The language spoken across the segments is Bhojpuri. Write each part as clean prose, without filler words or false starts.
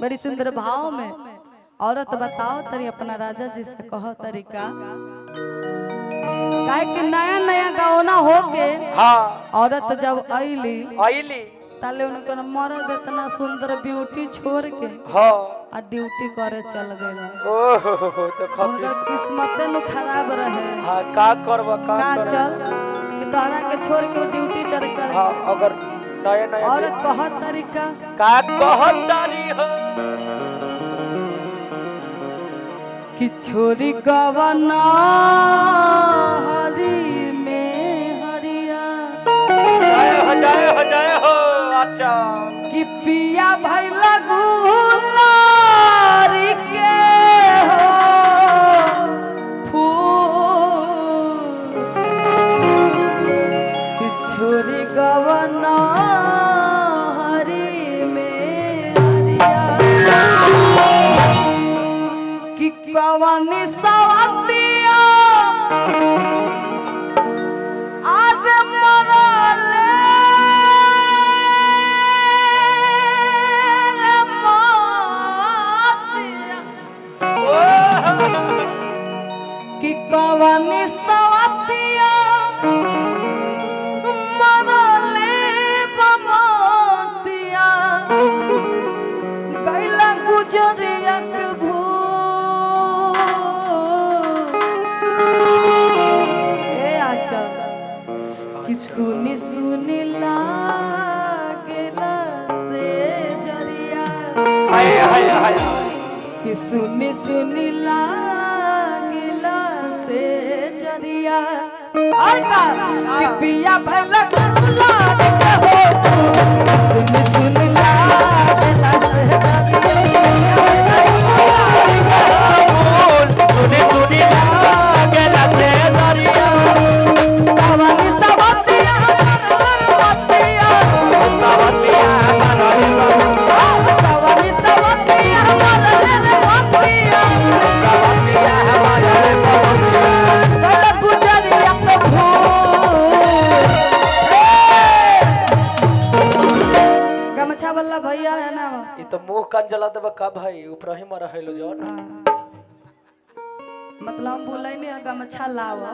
बड़ी सुंदर भाव में औरत बताओ तरी अपना राजा जी से कहो तरीका काहे कि नया नया गौना होके हाँ औरत जब आईली आईली ताले उनका मर्द इतना सुंदर ब्यूटी छोड़ के हाँ आ ड्यूटी करे चल गए। ओहो तो उनका किस्मते नु खराब रहे। हाँ का करबा का चल कि तोहरा के छोड़ के ड्यूटी चल कर। हाँ अगर नया नया औरत कहत तरीका का कहत तारी हो कि छोरी गवना हरी में हरिया जय हो अच्छा कि पिया भाई लगुनारी के हो फूल कि छोरी गवना हरी में हरिया कि कवनी सवतिया आज मरले कि कवनी सवतिया मरले बमतिया कैला गुजरिया के भूल ए अच्छा कि सुनी सुनी लागेला से जरिया हाय हाय हाय कि सुनी सुनी लागेला से जरिया और का कि पिया भला गुलाब के हो सुनी सुनी लागेला से जरिया सुनी सुनी लागेला से दरिया कवनी सवतिया सवतिया सवतिया मनरे कवनी सवतिया मनरे सवतिया सवतिया मनरे कल गुजरिया के भूल गमछा वाला भैया है ना ई तो मुंह कान जला देबा का भाई ऊपर ही मर हेलो जो ना मतलब हम बोले नहीं गमछा लावा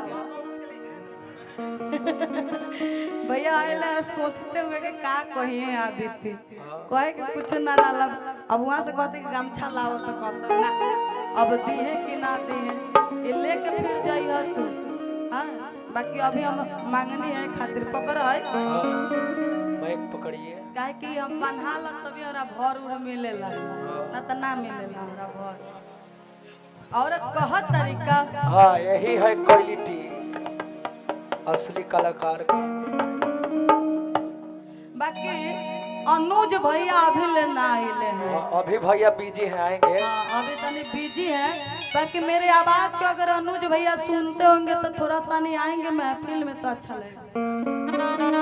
भैया आइला सोचते हुए कि का कहिए आदित्य कहे कि कुछ ना डाला अब वहां से कहते कि गमछा लावा तो कहता ना अब दिए कि ना दिए ये लेके फिर जाई है तू हां बाकी अभी हम मांगनी है खातिर पकड़ है माइक पकड़िए काहे कि हम बन्हा ल तभी हमरा भर उड़ मिलेला ना त ना मिलेला हमरा भर औरत कहत तरीका हाँ यही है क्वालिटी असली कलाकार का बाकी अनुज भैया अभी ले ना आइले हैं। हाँ, अभी भैया बिजी हैं आएंगे हाँ, अभी तनी बिजी है बाकी मेरे आवाज को अगर अनुज भैया सुनते होंगे तो थोड़ा सा नहीं आएंगे महफिल में तो अच्छा लगेगा।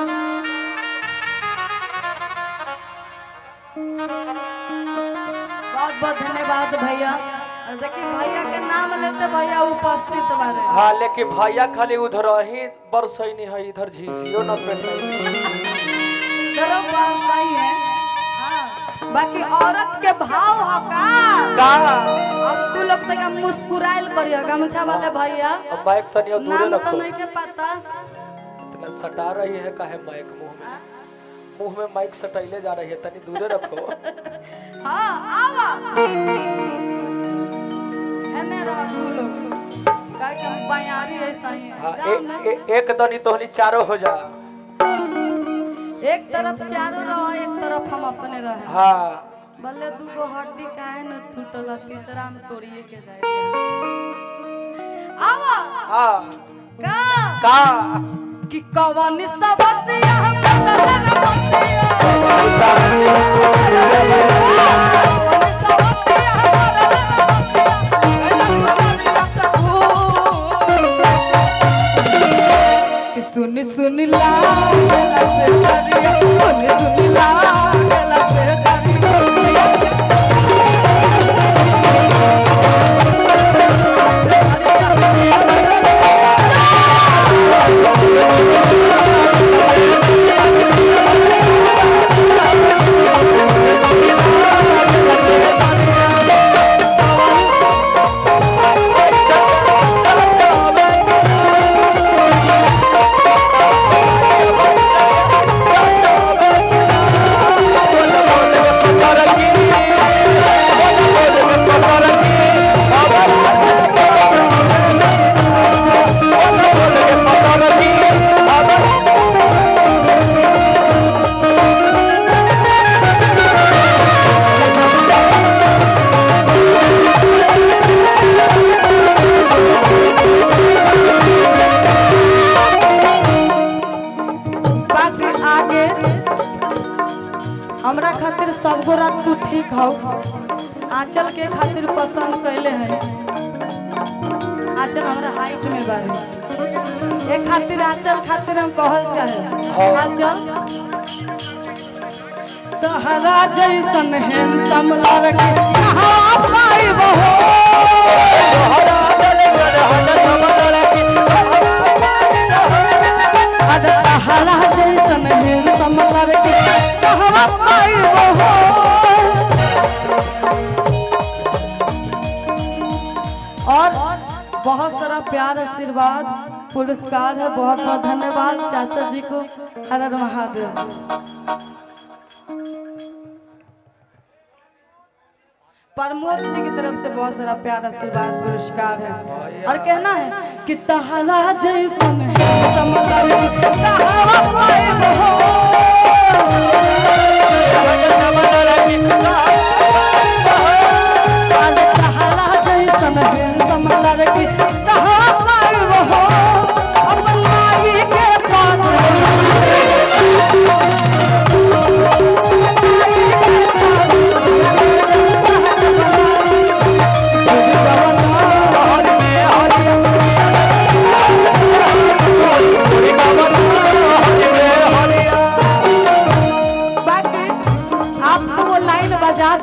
बहुत बहुत धन्यवाद भैया। देखिए भैया के नाम लेते भैया उपस्थित बारे। हाँ लेकिन भैया खाली उधर ही बरसई नहीं है इधर झीसियो न पे चलो बात सही है। हाँ बाकी औरत के भाव हो का अब तू लोग तक मुस्कुराइल करियो गमछा वाले भैया अब माइक तनी और दूर नाम रखो तो नहीं के पता इतना सटा रही है काहे माइक मुंह में माइक सटाइले जा रही है तनी दूर रखो हाँ आवा है रहा तू लोग का के हम बयारी ऐसा ही है। हाँ एक दनी तोहनी चारों हो जा एक तरफ चारों रहो एक तरफ हम अपने रहे। हाँ भले दूगो हड्डी काहे न टूटल तीसरा में तोड़िए के जाए आवा हाँ का कि कवन सबसिया हम सुन सुन ला सुन ला आंचल के खातिर पसंद कैले हैं। आंचल हमारा हाइट में बारे एक खातिर आंचल खातिर हम कहल चाहे आंचल तहरा जैसन हैंडसम लड़की कहाँ पाइब हो तहरा जैसन हैंडसम लड़की कहाँ पाइब हो। और बहुत सारा प्यार आशीर्वाद पुरस्कार है। बहुत बहुत धन्यवाद चाचा जी को। हर हर महादेव। प्रमोद जी की तरफ से बहुत सारा प्यार आशीर्वाद पुरस्कार है। और कहना है कि तहरा जैसन है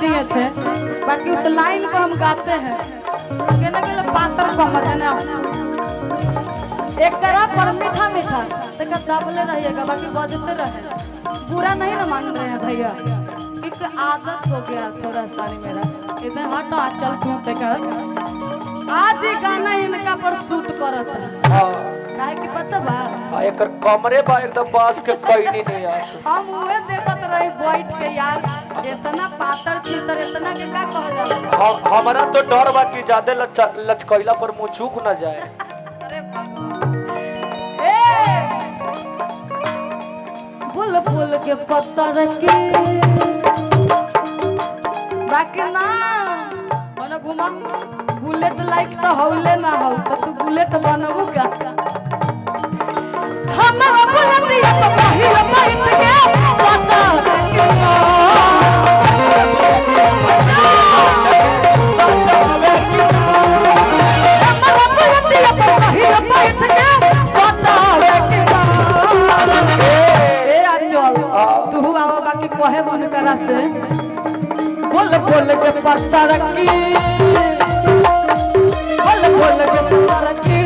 दिए थे। बाकी उस लाइन को हम गाते हैं पातर कमर है ना एक तरह पर मीठा मीठा तो दबले रहिएगा बाकी बजते रहे। बुरा नहीं ना मान रहे हैं भैया एक आदत हो गया थोड़ा सा मेरा इधर हटो आंचल क्यों देखा आज ये गाना इनका पर शूट करत है। काहे की पता बा एकर कमरे बा एकदम बास के कहीं नहीं यार। हम उहे देखत रही बैठ के यार इतना पातर चितर इतना के का कहल जाला। हमारा तो डर बा कि ज्यादा लचकैला पर मुंह चूक ना जाए। अरे ए फूल फूल के पत्तर के बाकी ना मने घुमा बुलेट लाइक तो हौले ना हो तो तू बुलेट बनबू का हमरा बुलेटिया तो पहिल बैठ के पता के हमरा बुलेटिया तो पहिल बैठ के पता के ए चल तू आवा बाकी कहे मन करा से बोल बोल के पत्ता रखी बोल बोल के पत्ता रखी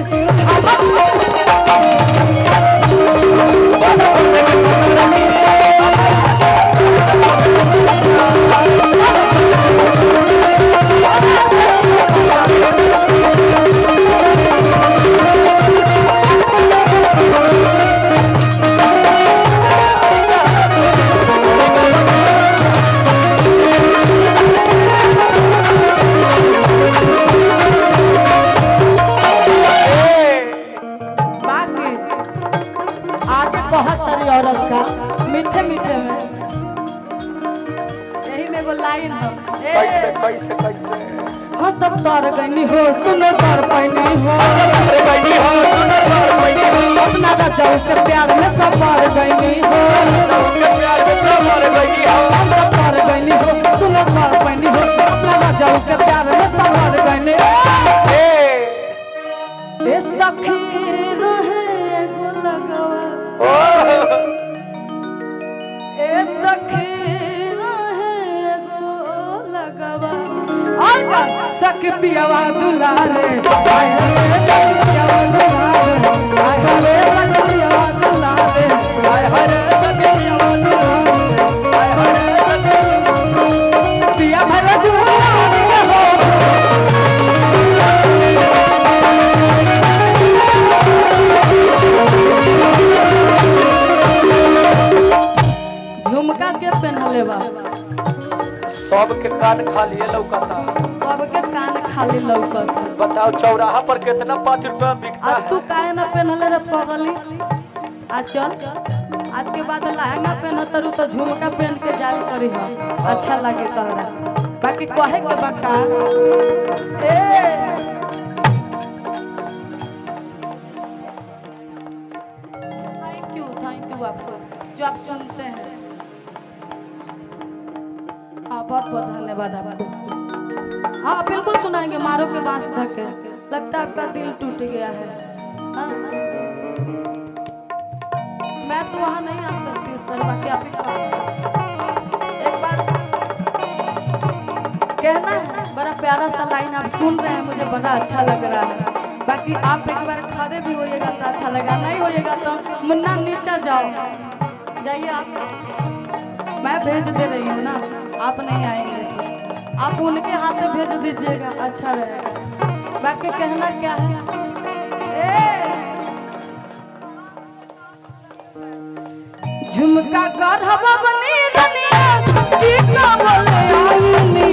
औरत का मीठे मीठे में यही में वो लाइन है कैसे कैसे कैसे हाँ तब तार गईनी हो सुनो तार पैनी हो अपना राजा के प्यार में सब पार गईनी हो तार गईनी हो सुनो तार पैनी हो अपना राजा के प्यार में सब पार गईनी ए सखी रहे गो लगवा ए सखी रहे गो लगवा और का सखी पियावा दुलारे आय हरे सखी पियावा दुलारे आय हरे सखी पियावा दुलारे आय हरे सखी पियावा दुलारे आय हरे सखी पिया भला दुलारे हो झुमका के पहनले बा सब के कान खाली लौकता सब के कान खाली लौकता। बताओ चौराहा पर कितना 5 रुपया बिकता है। तू काहे ना पहनले रे पगली आ चल आज के बाद लहंगा पहन तरू तो झुमका पहन के जाल करी हो अच्छा लगे तोहरा बाकी कहे के बका ए थैंक यू आपको जो आप सुनते हैं। हाँ बहुत बहुत धन्यवाद आपको। हाँ बिल्कुल सुनाएंगे, मारो के बांस धके, लगता है आपका दिल टूट गया है। हाँ? मैं तो वहाँ नहीं आ सकती सर, बाकी आप ही को एक बार कहना है। बड़ा प्यारा सा लाइन आप सुन रहे हैं, मुझे बड़ा अच्छा लग रहा है। बाकी आप एक बार खड़े भी होइएगा तो अच्छा लगेगा, नहीं होइएगा तो मुन्ना नीचे जाओ, जाइए आप। मैं भेज दे रही हूँ ना, आप नहीं आएंगे तो आप उनके हाथ में भेज दीजिएगा, अच्छा रहेगा। बाकी कहना क्या है, झुमका गढ़वा बनी रनिया, की का बोले आईनी